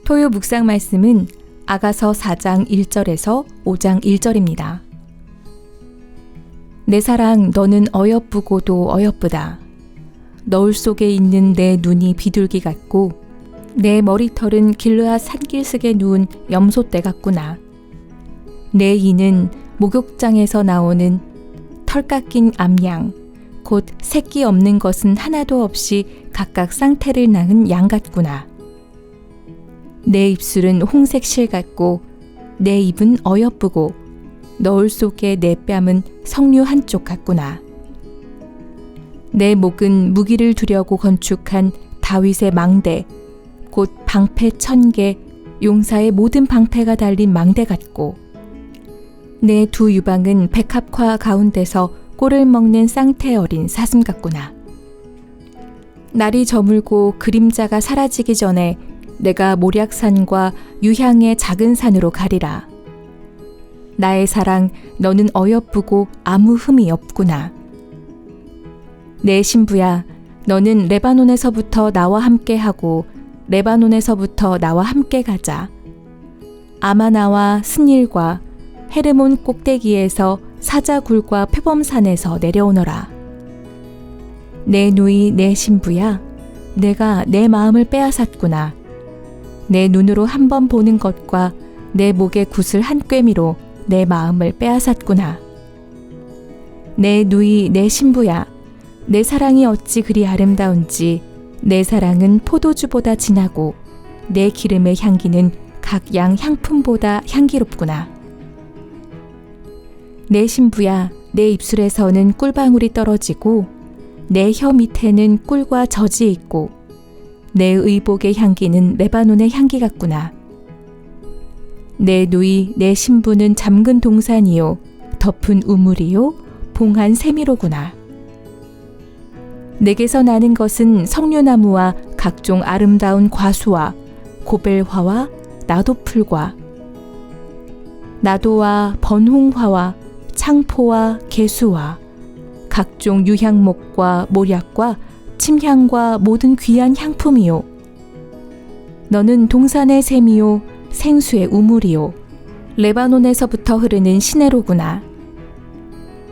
토요 묵상 말씀은 아가서 4장 1절에서 5장 1절입니다. 내 사랑, 너는 어여쁘고도 어여쁘다. 너울 속에 있는 내 눈이 비둘기 같고 내 머리털은 길르앗 산길슭에 누운 염소떼 같구나. 내 이는 목욕장에서 나오는 털 깎인 암양, 곧 새끼 없는 것은 하나도 없이 각각 쌍태를 낳은 양 같구나. 내 입술은 홍색 실 같고 내 입은 어여쁘고 너울 속에 내 뺨은 석류 한쪽 같구나. 내 목은 무기를 두려고 건축한 다윗의 망대, 곧 방패 1000개, 용사의 모든 방패가 달린 망대 같고 내 두 유방은 백합화 가운데서 꼴을 먹는 쌍태 어린 사슴 같구나. 날이 저물고 그림자가 사라지기 전에 내가 모략산과 유향의 작은 산으로 가리라. 나의 사랑, 너는 어여쁘고 아무 흠이 없구나. 내 신부야, 너는 레바논에서부터 나와 함께 하고 레바논에서부터 나와 함께 가자. 아마나와 스닐과 헤르몬 꼭대기에서 사자굴과 표범산에서 내려오너라. 내 누이 내 신부야, 내가 내 마음을 빼앗았구나. 내 눈으로 한 번 보는 것과 내 목의 굿을 한 꿰미로 내 마음을 빼앗았구나. 내 누이 내 신부야, 내 사랑이 어찌 그리 아름다운지 내 사랑은 포도주보다 진하고 내 기름의 향기는 각 양 향품보다 향기롭구나. 내 신부야, 내 입술에서는 꿀방울이 떨어지고 내 혀 밑에는 꿀과 젖이 있고 내 의복의 향기는 레바논의 향기 같구나. 내 누이 내 신부는 잠근 동산이요 덮은 우물이요 봉한 세미로구나. 내게서 나는 것은 석류나무와 각종 아름다운 과수와 고벨화와 나도풀과 나도와 번홍화와 창포와 개수와 각종 유향목과 모략과 침향과 모든 귀한 향품이요. 너는 동산의 샘이요 생수의 우물이요 레바논에서부터 흐르는 시내로구나.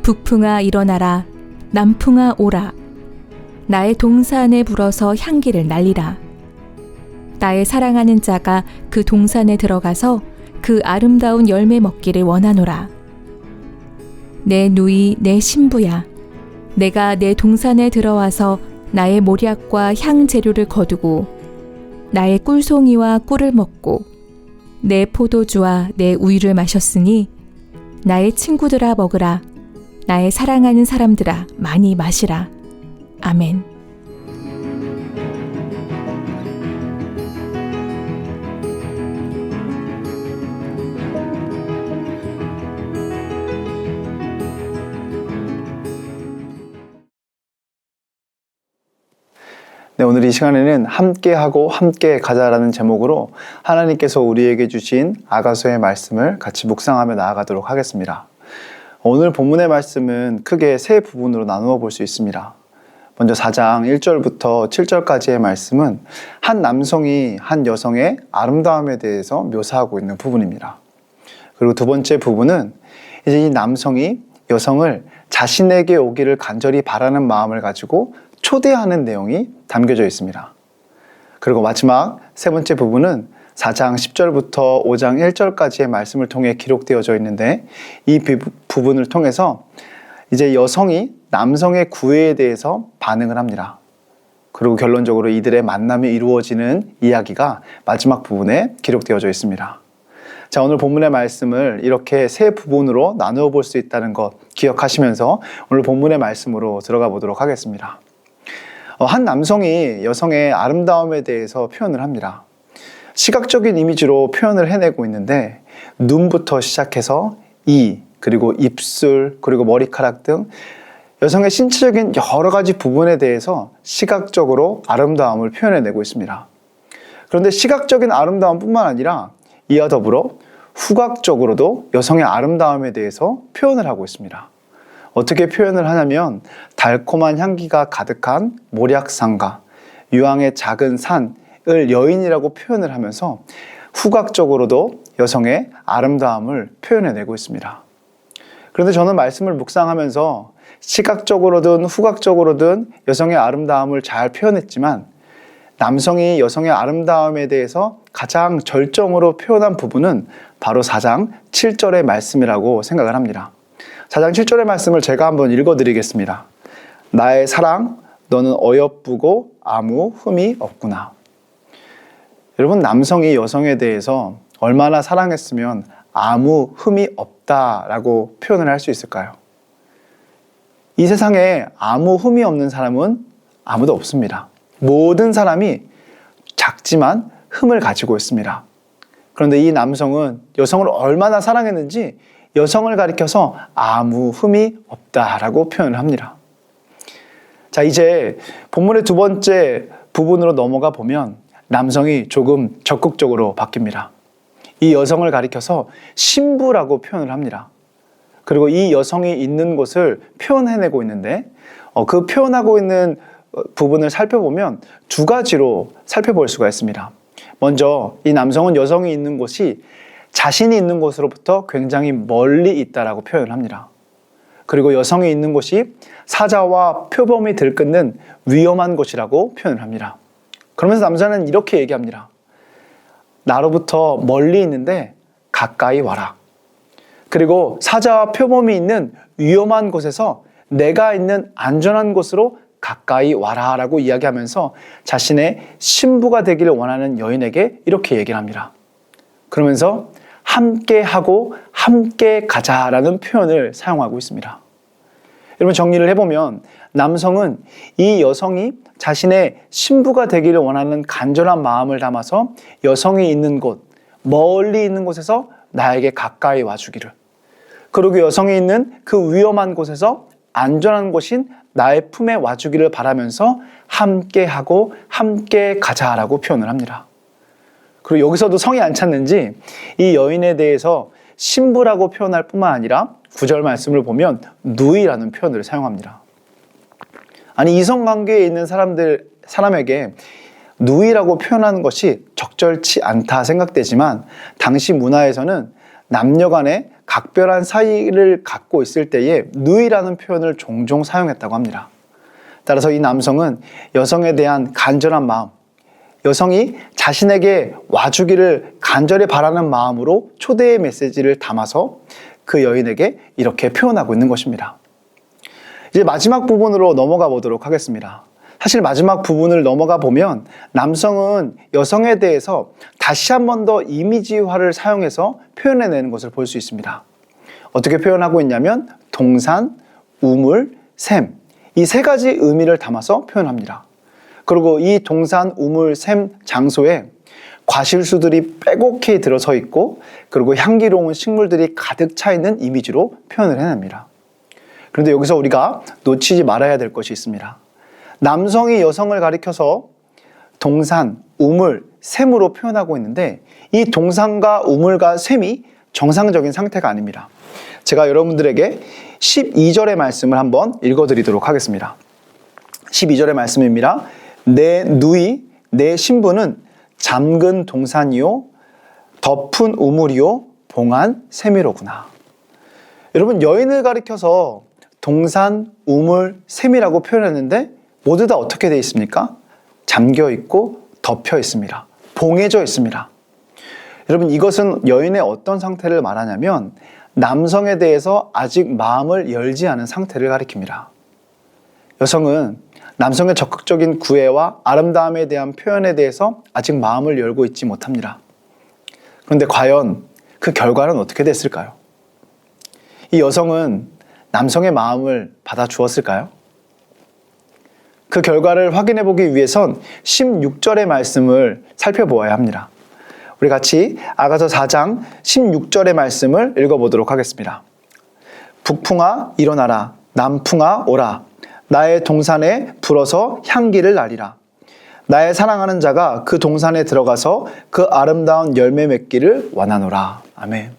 북풍아 일어나라, 남풍아 오라. 나의 동산에 불어서 향기를 날리라. 나의 사랑하는 자가 그 동산에 들어가서 그 아름다운 열매 먹기를 원하노라. 내 누이 내 신부야, 내가 내 동산에 들어와서 나의 모략과 향 재료를 거두고 나의 꿀송이와 꿀을 먹고 내 포도주와 내 우유를 마셨으니 나의 친구들아 먹으라. 나의 사랑하는 사람들아 많이 마시라. 아멘. 네, 오늘 이 시간에는 함께하고 함께 가자라는 제목으로 하나님께서 우리에게 주신 아가서의 말씀을 같이 묵상하며 나아가도록 하겠습니다. 오늘 본문의 말씀은 크게 세 부분으로 나누어 볼 수 있습니다. 먼저 4장 1절부터 7절까지의 말씀은 한 남성이 한 여성의 아름다움에 대해서 묘사하고 있는 부분입니다. 그리고 두 번째 부분은 이제 이 남성이 여성을 자신에게 오기를 간절히 바라는 마음을 가지고 초대하는 내용이 담겨져 있습니다. 그리고 마지막 세 번째 부분은 4장 10절부터 5장 1절까지의 말씀을 통해 기록되어져 있는데 이 부분을 통해서 이제 여성이 남성의 구애에 대해서 반응을 합니다. 그리고 결론적으로 이들의 만남이 이루어지는 이야기가 마지막 부분에 기록되어져 있습니다. 자, 오늘 본문의 말씀을 이렇게 세 부분으로 나누어 볼 수 있다는 것 기억하시면서 오늘 본문의 말씀으로 들어가 보도록 하겠습니다. 한 남성이 여성의 아름다움에 대해서 표현을 합니다. 시각적인 이미지로 표현을 해내고 있는데 눈부터 시작해서 이, 그리고 입술, 그리고 머리카락 등 여성의 신체적인 여러 가지 부분에 대해서 시각적으로 아름다움을 표현해내고 있습니다. 그런데 시각적인 아름다움뿐만 아니라 이와 더불어 후각적으로도 여성의 아름다움에 대해서 표현을 하고 있습니다. 어떻게 표현을 하냐면 달콤한 향기가 가득한 모략산과 유황의 작은 산, 여인이라고 표현을 하면서 후각적으로도 여성의 아름다움을 표현해내고 있습니다. 그런데 저는 말씀을 묵상하면서 시각적으로든 후각적으로든 여성의 아름다움을 잘 표현했지만 남성이 여성의 아름다움에 대해서 가장 절정으로 표현한 부분은 바로 4장 7절의 말씀이라고 생각을 합니다. 4장 7절의 말씀을 제가 한번 읽어드리겠습니다. 나의 사랑, 너는 어여쁘고 아무 흠이 없구나. 여러분, 남성이 여성에 대해서 얼마나 사랑했으면 아무 흠이 없다라고 표현을 할 수 있을까요? 이 세상에 아무 흠이 없는 사람은 아무도 없습니다. 모든 사람이 작지만 흠을 가지고 있습니다. 그런데 이 남성은 여성을 얼마나 사랑했는지 여성을 가리켜서 아무 흠이 없다라고 표현을 합니다. 자, 이제 본문의 두 번째 부분으로 넘어가 보면 남성이 조금 적극적으로 바뀝니다. 이 여성을 가리켜서 신부라고 표현을 합니다. 그리고 이 여성이 있는 곳을 표현해내고 있는데 그 표현하고 있는 부분을 살펴보면 두 가지로 살펴볼 수가 있습니다. 먼저 이 남성은 여성이 있는 곳이 자신이 있는 곳으로부터 굉장히 멀리 있다라고 표현을 합니다. 그리고 여성이 있는 곳이 사자와 표범이 들끓는 위험한 곳이라고 표현을 합니다. 그러면서 남자는 이렇게 얘기합니다. 나로부터 멀리 있는데 가까이 와라. 그리고 사자와 표범이 있는 위험한 곳에서 내가 있는 안전한 곳으로 가까이 와라 라고 이야기하면서 자신의 신부가 되기를 원하는 여인에게 이렇게 얘기를 합니다. 그러면서 함께 하고 함께 가자라는 표현을 사용하고 있습니다. 여러분, 정리를 해보면 남성은 이 여성이 자신의 신부가 되기를 원하는 간절한 마음을 담아서 여성이 있는 곳, 멀리 있는 곳에서 나에게 가까이 와주기를, 그리고 여성이 있는 그 위험한 곳에서 안전한 곳인 나의 품에 와주기를 바라면서 함께하고 함께 가자라고 표현을 합니다. 그리고 여기서도 성이 안 찼는지 이 여인에 대해서 신부라고 표현할 뿐만 아니라 9절 말씀을 보면 누이라는 표현을 사용합니다. 아니, 이성관계에 있는 사람에게 누이라고 표현하는 것이 적절치 않다 생각되지만 당시 문화에서는 남녀 간에 각별한 사이를 갖고 있을 때에 누이라는 표현을 종종 사용했다고 합니다. 따라서 이 남성은 여성에 대한 간절한 마음, 여성이 자신에게 와주기를 간절히 바라는 마음으로 초대의 메시지를 담아서 그 여인에게 이렇게 표현하고 있는 것입니다. 이제 마지막 부분으로 넘어가 보도록 하겠습니다. 사실 마지막 부분을 넘어가 보면 남성은 여성에 대해서 다시 한 번 더 이미지화를 사용해서 표현해내는 것을 볼 수 있습니다. 어떻게 표현하고 있냐면 동산, 우물, 샘, 이 세 가지 의미를 담아서 표현합니다. 그리고 이 동산, 우물, 샘 장소에 과실수들이 빼곡히 들어서 있고 그리고 향기로운 식물들이 가득 차 있는 이미지로 표현을 해냅니다. 그런데 여기서 우리가 놓치지 말아야 될 것이 있습니다. 남성이 여성을 가리켜서 동산, 우물, 샘으로 표현하고 있는데 이 동산과 우물과 샘이 정상적인 상태가 아닙니다. 제가 여러분들에게 12절의 말씀을 한번 읽어드리도록 하겠습니다. 12절의 말씀입니다. 내 누이, 내 신부는 잠근 동산이요 덮은 우물이요 봉한 샘이로구나. 여러분, 여인을 가리켜서 동산, 우물, 샘이라고 표현했는데 모두 다 어떻게 되어 있습니까? 잠겨 있고 덮여 있습니다. 봉해져 있습니다. 여러분, 이것은 여인의 어떤 상태를 말하냐면 남성에 대해서 아직 마음을 열지 않은 상태를 가리킵니다. 여성은 남성의 적극적인 구애와 아름다움에 대한 표현에 대해서 아직 마음을 열고 있지 못합니다. 그런데 과연 그 결과는 어떻게 됐을까요? 이 여성은 남성의 마음을 받아주었을까요? 그 결과를 확인해 보기 위해선 16절의 말씀을 살펴보아야 합니다. 우리 같이 아가서 4장 16절의 말씀을 읽어보도록 하겠습니다. 북풍아 일어나라, 남풍아 오라. 나의 동산에 불어서 향기를 나리라. 나의 사랑하는 자가 그 동산에 들어가서 그 아름다운 열매 맺기를 원하노라. 아멘.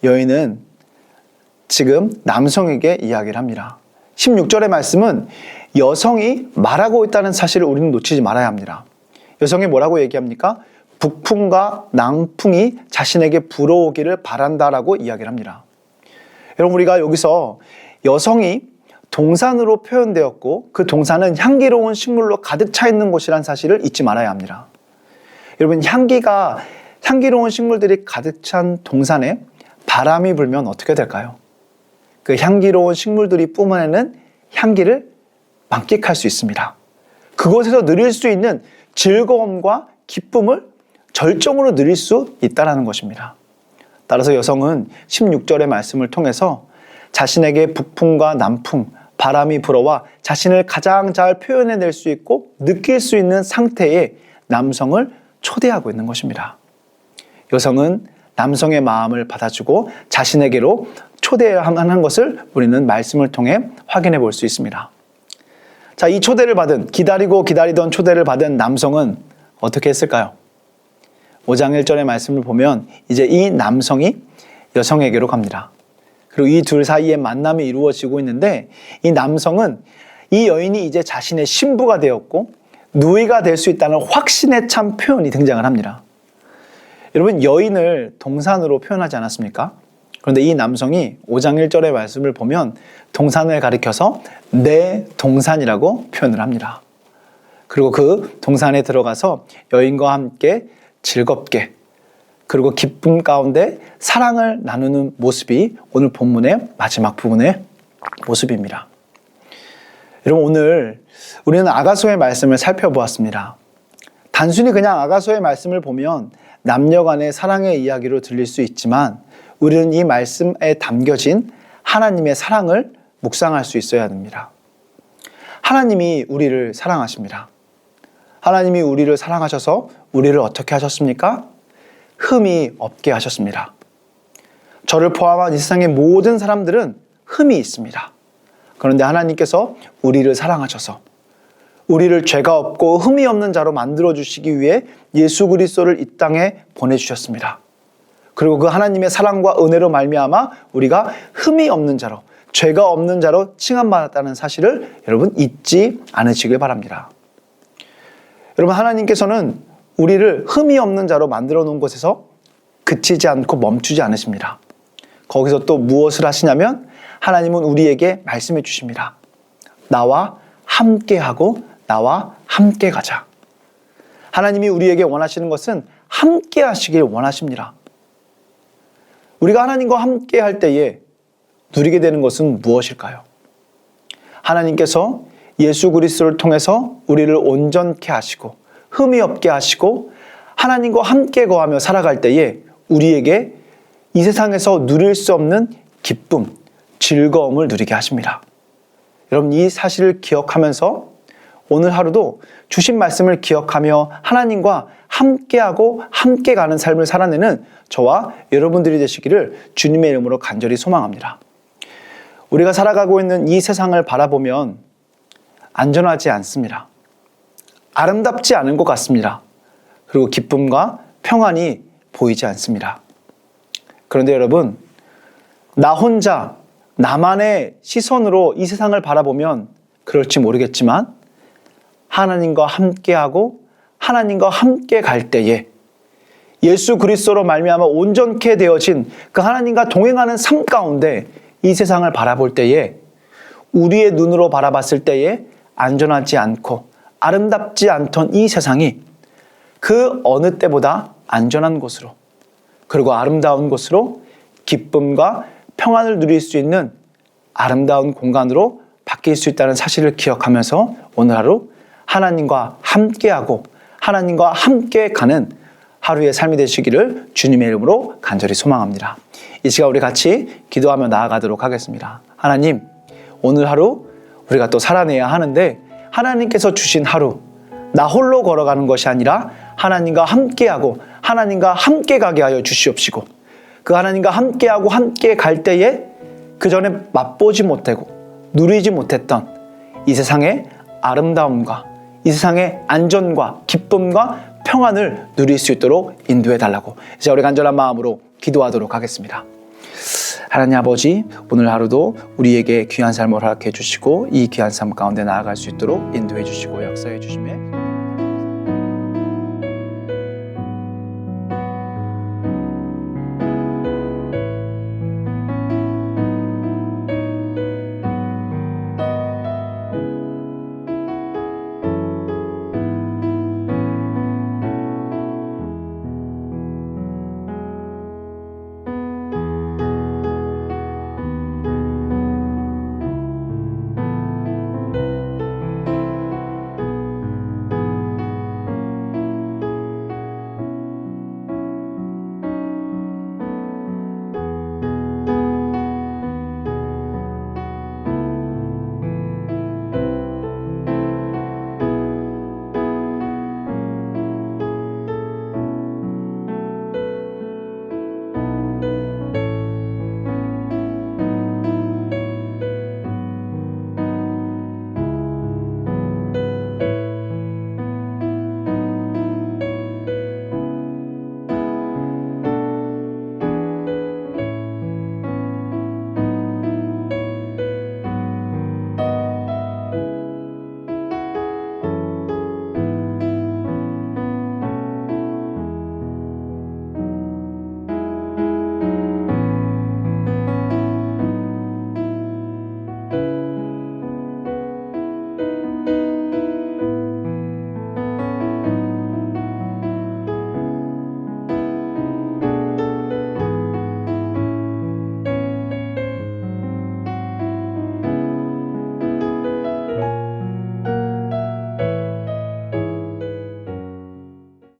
여인은 지금 남성에게 이야기를 합니다. 16절의 말씀은 여성이 말하고 있다는 사실을 우리는 놓치지 말아야 합니다. 여성이 뭐라고 얘기합니까? 북풍과 남풍이 자신에게 불어오기를 바란다라고 이야기를 합니다. 여러분, 우리가 여기서 여성이 동산으로 표현되었고 그 동산은 향기로운 식물로 가득 차 있는 곳이라는 사실을 잊지 말아야 합니다. 여러분, 향기로운 식물들이 가득 찬 동산에 바람이 불면 어떻게 될까요? 그 향기로운 식물들이 뿜어내는 향기를 만끽할 수 있습니다. 그곳에서 누릴 수 있는 즐거움과 기쁨을 절정으로 누릴 수 있다는 것입니다. 따라서 여성은 16절의 말씀을 통해서 자신에게 북풍과 남풍, 바람이 불어와 자신을 가장 잘 표현해낼 수 있고 느낄 수 있는 상태의 남성을 초대하고 있는 것입니다. 여성은 남성의 마음을 받아주고 자신에게로 초대하는 것을 우리는 말씀을 통해 확인해 볼 수 있습니다. 자, 이 초대를 받은, 기다리던 초대를 받은 남성은 어떻게 했을까요? 5장 1절의 말씀을 보면 이제 이 남성이 여성에게로 갑니다. 그리고 이 둘 사이에 만남이 이루어지고 있는데 이 남성은 이 여인이 이제 자신의 신부가 되었고 누이가 될 수 있다는 확신에 찬 표현이 등장을 합니다. 여러분, 여인을 동산으로 표현하지 않았습니까? 그런데 이 남성이 5장 1절의 말씀을 보면 동산을 가리켜서 내 동산이라고 표현을 합니다. 그리고 그 동산에 들어가서 여인과 함께 즐겁게 그리고 기쁨 가운데 사랑을 나누는 모습이 오늘 본문의 마지막 부분의 모습입니다. 여러분, 오늘 우리는 아가서의 말씀을 살펴보았습니다. 단순히 그냥 아가서의 말씀을 보면 남녀 간의 사랑의 이야기로 들릴 수 있지만 우리는 이 말씀에 담겨진 하나님의 사랑을 묵상할 수 있어야 됩니다. 하나님이 우리를 사랑하십니다. 하나님이 우리를 사랑하셔서 우리를 어떻게 하셨습니까? 흠이 없게 하셨습니다. 저를 포함한 이 세상의 모든 사람들은 흠이 있습니다. 그런데 하나님께서 우리를 사랑하셔서 우리를 죄가 없고 흠이 없는 자로 만들어주시기 위해 예수 그리스도를 이 땅에 보내주셨습니다. 그리고 그 하나님의 사랑과 은혜로 말미암아 우리가 흠이 없는 자로, 죄가 없는 자로 칭함받았다는 사실을 여러분 잊지 않으시길 바랍니다. 여러분, 하나님께서는 우리를 흠이 없는 자로 만들어 놓은 곳에서 그치지 않고 멈추지 않으십니다. 거기서 또 무엇을 하시냐면 하나님은 우리에게 말씀해 주십니다. 나와 함께하고 나와 함께 가자. 하나님이 우리에게 원하시는 것은 함께 하시길 원하십니다. 우리가 하나님과 함께 할 때에 누리게 되는 것은 무엇일까요? 하나님께서 예수 그리스도를 통해서 우리를 온전케 하시고 흠이 없게 하시고 하나님과 함께 거하며 살아갈 때에 우리에게 이 세상에서 누릴 수 없는 기쁨, 즐거움을 누리게 하십니다. 여러분, 이 사실을 기억하면서 오늘 하루도 주신 말씀을 기억하며 하나님과 함께하고 함께 가는 삶을 살아내는 저와 여러분들이 되시기를 주님의 이름으로 간절히 소망합니다. 우리가 살아가고 있는 이 세상을 바라보면 안전하지 않습니다. 아름답지 않은 것 같습니다. 그리고 기쁨과 평안이 보이지 않습니다. 그런데 여러분, 나 혼자 나만의 시선으로 이 세상을 바라보면 그럴지 모르겠지만 하나님과 함께하고 하나님과 함께 갈 때에 예수 그리스도로 말미암아 온전케 되어진 그 하나님과 동행하는 삶 가운데 이 세상을 바라볼 때에 우리의 눈으로 바라봤을 때에 안전하지 않고 아름답지 않던 이 세상이 그 어느 때보다 안전한 곳으로 그리고 아름다운 곳으로 기쁨과 평안을 누릴 수 있는 아름다운 공간으로 바뀔 수 있다는 사실을 기억하면서 오늘 하루 하나님과 함께하고 하나님과 함께 가는 하루의 삶이 되시기를 주님의 이름으로 간절히 소망합니다. 이 시간 우리 같이 기도하며 나아가도록 하겠습니다. 하나님, 오늘 하루 우리가 또 살아내야 하는데 하나님께서 주신 하루, 나 홀로 걸어가는 것이 아니라 하나님과 함께하고 하나님과 함께 가게 하여 주시옵시고 그 하나님과 함께하고 함께 갈 때에 그 전에 맛보지 못하고 누리지 못했던 이 세상의 아름다움과 이 세상의 안전과 기쁨과 평안을 누릴 수 있도록 인도해 달라고 이제 우리 간절한 마음으로 기도하도록 하겠습니다. 하나님 아버지, 오늘 하루도 우리에게 귀한 삶을 허락해 주시고 이 귀한 삶 가운데 나아갈 수 있도록 인도해 주시고 역사해 주시며